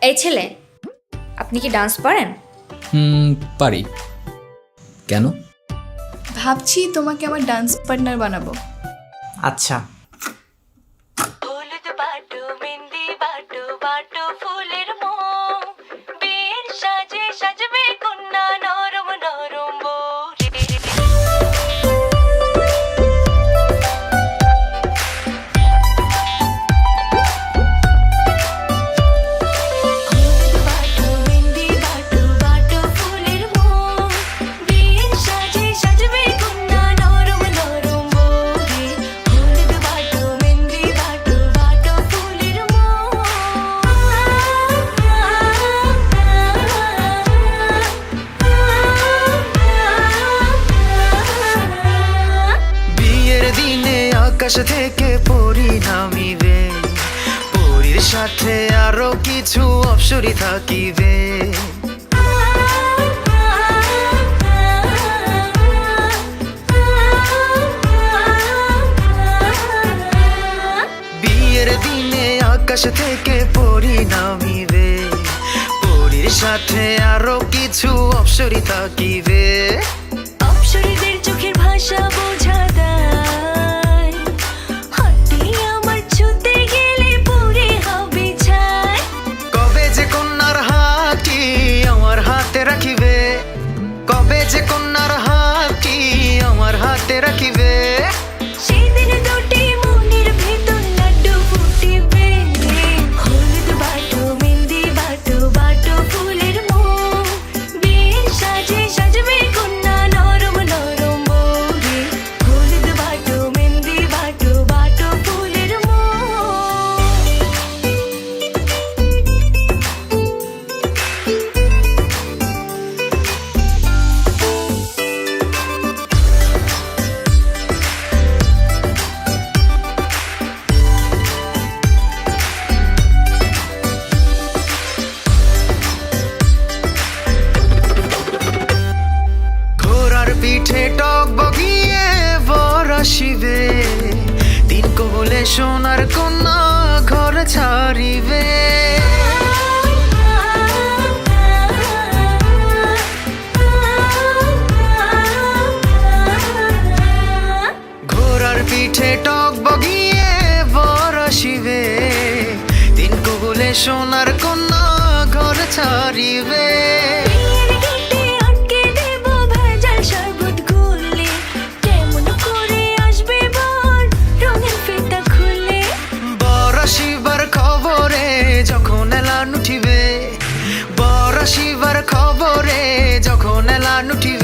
এই ছেলে, আপনি কি ডান্স পারেন? পারি। কেন? ভাবছি তোমাকে আমার ডান্স পার্টনার বানাবো। আচ্ছা। হলুদ বাটো মেহেন্দি বাটো বাটো ফুলের মোম, বিয়ের সাজে সাজবে কন্যা নরম নরম বউ রে। হলুদ বাটো মেহেন্দি বাটো বাটো ফুলের মোম, বিয়ের সাজে সাজবে কন্যা নরম নরম বউ রে। হলুদ বাটো মেহেন্দি বাটো বাটো ফুলের মোম। বিয়ের দিনে আকাশ থেকে পরি নামিবে, পরীর সাথে আরো কিছু অপ্সরী থাকিবে। বিয়ের দিনে আকাশ থেকে পরি নামিবে, পরীর সাথে আরো কিছু অপ্সরী থাকিবে। অপ্সরীদের চোখের ভাষা বোঝা দায়, হাতে আমার ছুতে গেলে পড়ে হবে ছাই। কবে যে কন্যার হাতটি আমার হাতে রাখিবে, কবে যে কন্যার হাতটি আমার হাতে রাখিবে। সেদিন দুটি মনের ভেতর লাড্ডু ফুটিবে। হলুদ বাটো মেহেন্দি বাটো বাটো ফুলের মোম, বিয়ের সাজে সাজবে কন্যা নরম নরম বউ রে। হলুদ বাটো মেহেন্দি বাটো বাটো ফুলের মোম। ঘোড়ার পিঠে টক বগিয়ে বর আসিবে, তিন কবলে সোনার কন্যা ঘর ছাড়িবে। ঘোড়ার পিঠে টক বগিয়ে বর আসিবে, তিন কবলে সোনার কন্যা ঘর ছাড়িবে। বিয়ের গেটে আটকে দেব ভেজাল শরবত গুলে, কেমন করে আসবে বর রঙিন ফিতা খুলে। বর আসিবার খবরে যখন এলান উঠিবে, বর আসিবার খবরে যখন এলান উঠিবে।